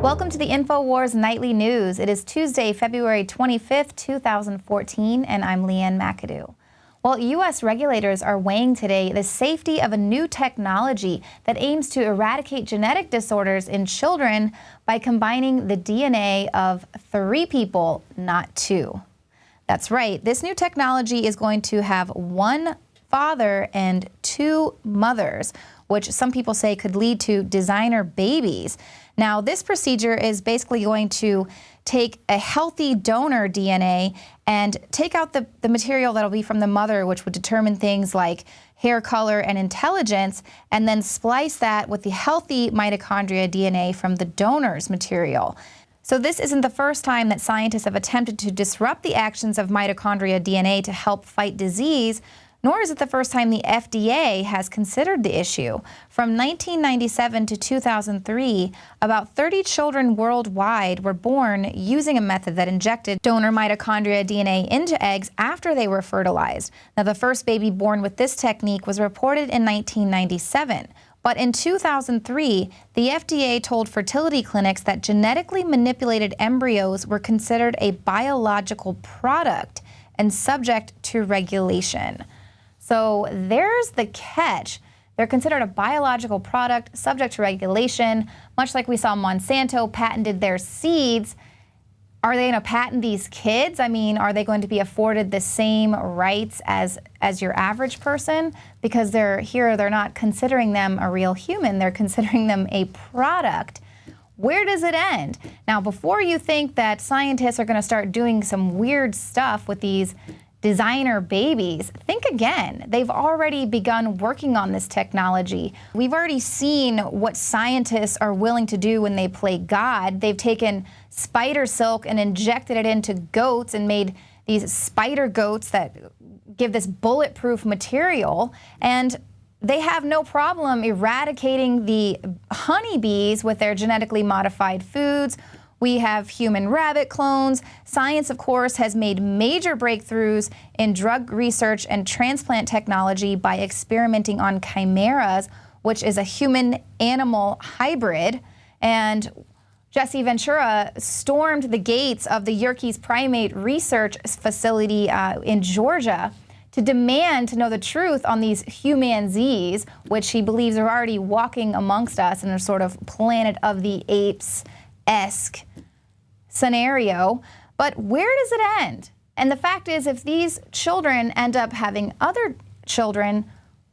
Welcome to the InfoWars Nightly News. It is Tuesday, February 25th, 2014, and I'm Leanne McAdoo. Well, U.S. regulators are weighing today the safety of a new technology that aims to eradicate genetic disorders in children by combining the DNA of 3 people, not 2. That's right. This new technology is going to have 1 father and 2 mothers, which some people say could lead to designer babies. Now, this procedure is basically going to take a healthy donor DNA and take out the material that'll be from the mother, which would determine things like hair color and intelligence, and then splice that with the healthy mitochondria DNA from the donor's material. So this isn't the first time that scientists have attempted to disrupt the actions of mitochondria DNA to help fight disease, nor is it the first time the FDA has considered the issue. From 1997 to 2003, about 30 children worldwide were born using a method that injected donor mitochondria DNA into eggs after they were fertilized. Now, the first baby born with this technique was reported in 1997. But in 2003, the FDA told fertility clinics that genetically manipulated embryos were considered a biological product and subject to regulation. So there's the catch. They're considered a biological product subject to regulation, much like we saw Monsanto patented their seeds. Are they going to patent these kids? I mean, are they going to be afforded the same rights as your average person? Because they're not considering them a real human. They're considering them a product. Where does it end? Now, before you think that scientists are going to start doing some weird stuff with these designer babies, think again. They've already begun working on this technology. We've already seen what scientists are willing to do when they play God. They've taken spider silk and injected it into goats and made these spider goats that give this bulletproof material, and they have no problem eradicating the honeybees with their genetically modified foods. We have human rabbit clones. Science, of course, has made major breakthroughs in drug research and transplant technology by experimenting on chimeras, which is a human-animal hybrid. And Jesse Ventura stormed the gates of the Yerkes Primate Research Facility in Georgia to demand to know the truth on these humanzees, which he believes are already walking amongst us in a sort of Planet of the Apes-esque scenario. But where does it end? And the fact is, if these children end up having other children,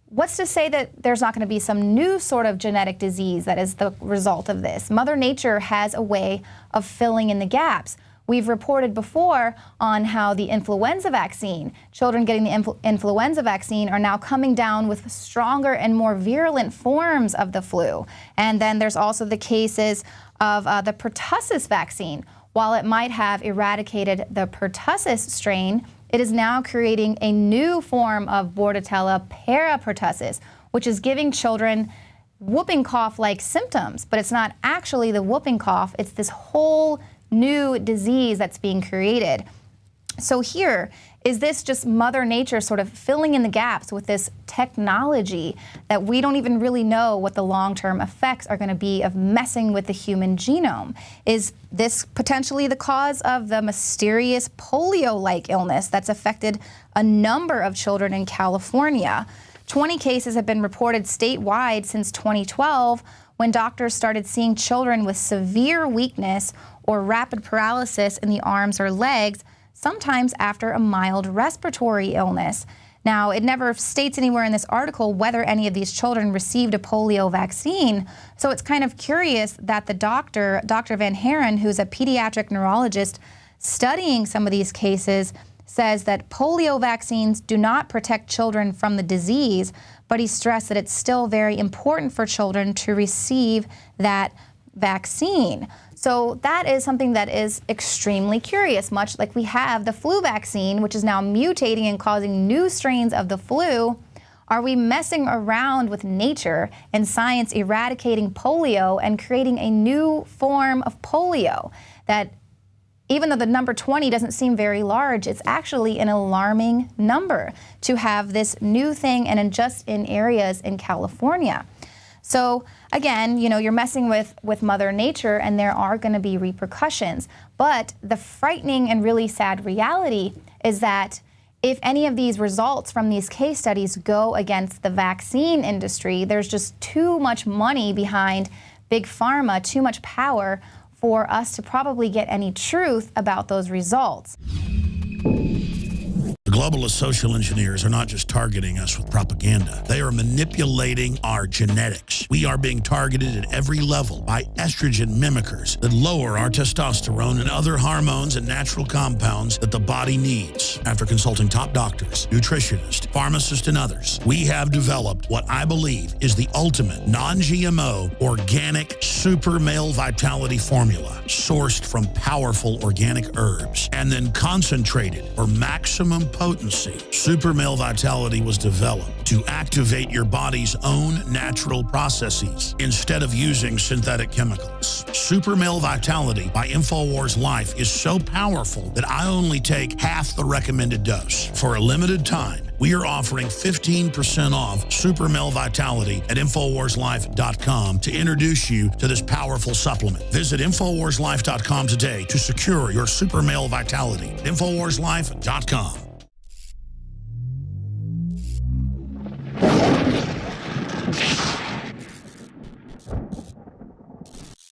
what's to say that there's not going to be some new sort of genetic disease that is the result of this? Mother Nature has a way of filling in the gaps. We've reported before on how the influenza vaccine, children getting the influenza vaccine are now coming down with stronger and more virulent forms of the flu. And then there's also the cases of the pertussis vaccine. While it might have eradicated the pertussis strain, it is now creating a new form of Bordetella parapertussis, which is giving children whooping cough-like symptoms. But it's not actually the whooping cough, it's this whole new disease that's being created. So here, is this just Mother Nature sort of filling in the gaps with this technology that we don't even really know what the long-term effects are going to be of messing with the human genome? Is this potentially the cause of the mysterious polio-like illness that's affected a number of children in California? 20 cases have been reported statewide since 2012, when doctors started seeing children with severe weakness or rapid paralysis in the arms or legs, sometimes after a mild respiratory illness. Now, it never states anywhere in this article whether any of these children received a polio vaccine, so it's kind of curious that the Dr. Van Haren, who's a pediatric neurologist studying some of these cases, says that polio vaccines do not protect children from the disease, but he stressed that it's still very important for children to receive that vaccine. So that is something that is extremely curious, much like we have the flu vaccine, which is now mutating and causing new strains of the flu. Are we messing around with nature and science eradicating polio and creating a new form of polio that, even though the number 20 doesn't seem very large, it's actually an alarming number to have this new thing, and just in areas in California? So again, you know, you're messing with Mother Nature, and there are going to be repercussions. But the frightening and really sad reality is that if any of these results from these case studies go against the vaccine industry, there's just too much money behind Big Pharma, too much power for us to probably get any truth about those results. The globalist social engineers are not just targeting us with propaganda. They are manipulating our genetics. We are being targeted at every level by estrogen mimickers that lower our testosterone and other hormones and natural compounds that the body needs. After consulting top doctors, nutritionists, pharmacists, and others, we have developed what I believe is the ultimate non-GMO organic super male vitality formula sourced from powerful organic herbs and then concentrated for maximum potency. Super Male Vitality was developed to activate your body's own natural processes instead of using synthetic chemicals. Super Male Vitality by InfoWars Life is so powerful that I only take half the recommended dose. For a limited time, we are offering 15% off Super Male Vitality at InfoWarsLife.com to introduce you to this powerful supplement. Visit InfoWarsLife.com today to secure your Super Male Vitality. InfoWarsLife.com.